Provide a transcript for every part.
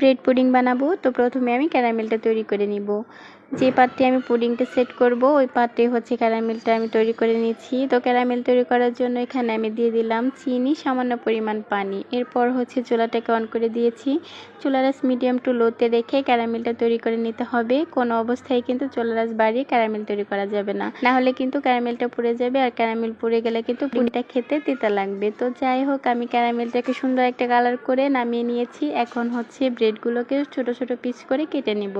Bread pudding বানাবো। তো প্রথমে আমি ক্যারামেলটা তৈরি করে নিব। যে পাত্রে আমি পুডিংটা সেট করব ওই পাত্রে হচ্ছে ক্যারামেলটা আমি তৈরি করে নিচ্ছি। তো ক্যারামেল তৈরি করার জন্য এখানে আমি দিয়ে দিলাম চিনি, সামান্য পরিমাণ পানি। এরপর হচ্ছে চুলাটাকে অন করে দিয়েছি। চুলার আঁচ মিডিয়াম টু লোতে রেখে ক্যারামেলটা তৈরি করে নিতে হবে। কোনো অবস্থায় কিন্তু চুলার আঁচ বাড়িয়ে ক্যারামেল তৈরি করা যাবে না, নাহলে কিন্তু ক্যারামেলটা পুড়ে যাবে, আর ক্যারামেল পুড়ে গেলে কিন্তু পুডিংটা খেতে তিতা লাগবে। তো যাই হোক, আমি ক্যারামেলটাকে সুন্দর একটা কালার করে নামিয়ে নিয়েছি। এখন হচ্ছে ব্রেডগুলোকে ছোট ছোট পিস করে কেটে নিব।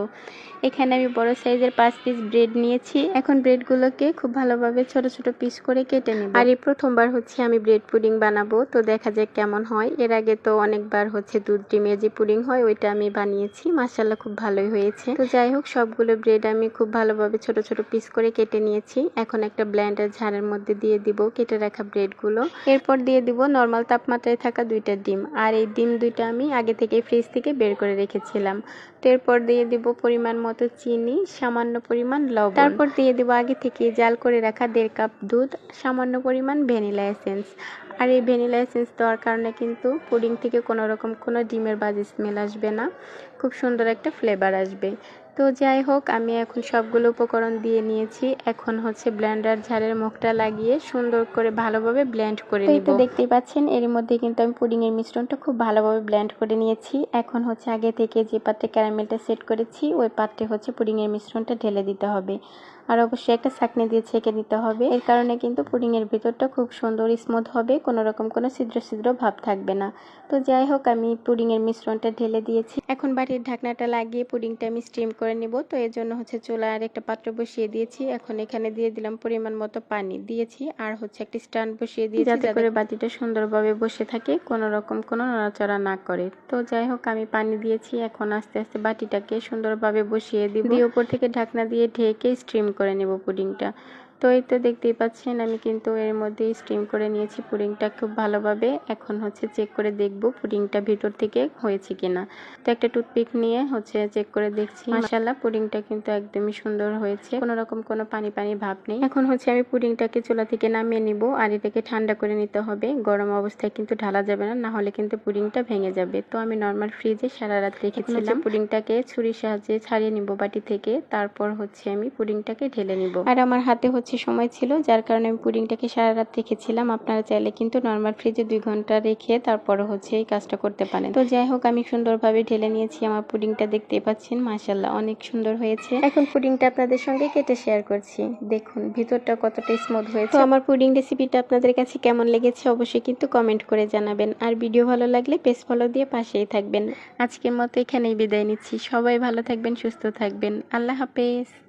এখানে আমি বড় সাইজের 5 পিস ব্রেড নিয়েছি। এখন ব্রেডগুলোকে খুব ভালোভাবে ছোট ছোট পিস করে কেটে নিব। আর এই প্রথমবার হচ্ছে আমি ব্রেড পুডিং বানাবো, তো দেখা যাক কেমন হয়। এর আগে তো অনেকবার হচ্ছে দুধ ডিমের যে পুডিং হয় ওইটা আমি বানিয়েছি, মাশাআল্লাহ খুব ভালোই হয়েছে। তো যাই হোক, সবগুলো ব্রেড আমি খুব ভালোভাবে ছোট ছোট পিস করে কেটে নিয়েছি। এখন একটা ব্লেন্ডার ঝাড়ের মধ্যে দিয়ে দিব কেটে রাখা ব্রেডগুলো। এরপর দিয়ে দিব নর্মাল তাপমাত্রায় থাকা 2টা ডিম। আর এই ডিম 2টা আমি আগে থেকে ফ্রিজ থেকে বের করে রেখেছিলাম। তো এরপর দিয়ে দিব পরিমাণ মতো চিনি, সামান্য পরিমাণ লবণ। তারপর দিয়ে দিব আগে থেকে জাল করে রাখা 1.5 কাপ দুধ, সামান্য পরিমাণ ভ্যানিলা এসেন্স। আর এই ভ্যানিলা এসেন্স দেওয়ার কারণে কিন্তু পুডিং থেকে কোনো রকম কোনো ডিমের বাজে স্মেল আসবে না, খুব সুন্দর একটা ফ্লেভার আসবে। তো যাই হোক, আমি এখন সবগুলো উপকরণ দিয়ে নিয়েছি। এখন হচ্ছে ব্লেন্ডার ঝাড়ের মুখটা লাগিয়ে সুন্দর করে ভালোভাবে ব্লেন্ড করে নিব। তো দেখতেই পাচ্ছেন, এর মধ্যে কিন্তু আমি পুডিং এর মিশ্রণটা খুব ভালোভাবে ব্লেন্ড করে নিয়েছি। এখন হচ্ছে আগে থেকে যে পাত্রে ক্যারামেলটা সেট করেছি ওই পাত্রে হচ্ছে পুডিং এর মিশ্রণটা ঢেলে দিতে হবে। আর অবশ্যই একটা ছাঁকনি দিয়ে ছেঁকে দিতে হবে। এর কারণে কিন্তু পুডিং এর ভিতরটা খুব সুন্দর স্মুথ হবে, কোনো রকম কোনো ছিদ্র ছিদ্র ভাব থাকবে না। তো যাই হোক, আমি পুডিং এর মিশ্রণটা ঢেলে দিয়েছি। এখন বাটির ঢাকনাটা লাগিয়ে পুডিংটা আমি স্টিম করে নেব। তো এর জন্য হচ্ছে চুলায় আর একটা পাত্র বসিয়ে দিয়েছি। এখন এখানে দিয়ে দিলাম পরিমাণ মতো পানি দিয়েছি, আর হচ্ছে একটা স্ট্যান্ড বসিয়ে দিয়েছি যাতে করে বাটিটা সুন্দরভাবে বসে থাকে, কোনো রকম কোনো নড়াচড়া না করে। তো যাই হোক, আমি পানি দিয়েছি। এখন আস্তে আস্তে বাটিটাকে সুন্দরভাবে বসিয়ে দিব, দিয়ে উপর থেকে ঢাকনা দিয়ে ঢেকে স্টিম করে নেব পুডিংটা। তো এই তো দেখতেই পাচ্ছেন, আমি কিন্তু এর মধ্যে স্টিম করে নিয়েছি পুডিংটা খুব ভালোভাবে। এখন হচ্ছে চেক করে দেখব পুডিংটা ভিতর থেকে হয়েছে কিনা। তো একটা টুথপিক নিয়ে হচ্ছে চেক করে দেখছি, মাশাআল্লাহ পুডিংটা কিন্তু একদমই সুন্দর হয়েছে, কোনো রকম কোনো পানি পানি ভাব নেই। এখন হচ্ছে আমি পুডিংটাকে চুলা থেকে নামিয়ে নিব, আর এটাকে ঠান্ডা করে নিতে হবে। গরম অবস্থায় কিন্তু ঢালা যাবে না, না হলে কিন্তু পুডিংটা ভেঙে যাবে। তো আমি নর্মাল ফ্রিজে সারা রাত রেখেছিলাম। পুডিংটাকে ছুরির সাহায্যে ছাড়িয়ে নিব বাটি থেকে, তারপর হচ্ছে আমি পুডিংটাকে ঢেলে নিব। আর আমার হাতে হচ্ছে সময় ছিল, যার কারণে আমি পুডিংটাকে সারা রাত রেখেছিলাম। আপনারা চাইলে কিন্তু নর্মাল ফ্রিজে 2 ঘন্টা রেখে তারপরে হচ্ছে এই কাজটা করতে পারেন। তো যাই হোক, আমি সুন্দরভাবে ঢেলে নিয়েছি। আমার পুডিংটা দেখতেই পাচ্ছেন, মাশাআল্লাহ অনেক সুন্দর হয়েছে। এখন পুডিংটা আপনাদের সঙ্গে কেটে শেয়ার করছি। দেখুন ভিতরটা কতটা স্মুথ হয়েছে। তো আমার পুডিং রেসিপিটা আপনাদের কাছে কেমন লেগেছে অবশ্যই কিন্তু কমেন্ট করে জানাবেন। আর ভিডিও ভালো লাগলে পেজ ফলো দিয়ে পাশেই থাকবেন। আজকের মতো এখানেই বিদায় নিচ্ছি। সবাই ভালো থাকবেন, সুস্থ থাকবেন। আল্লাহ হাফেজ।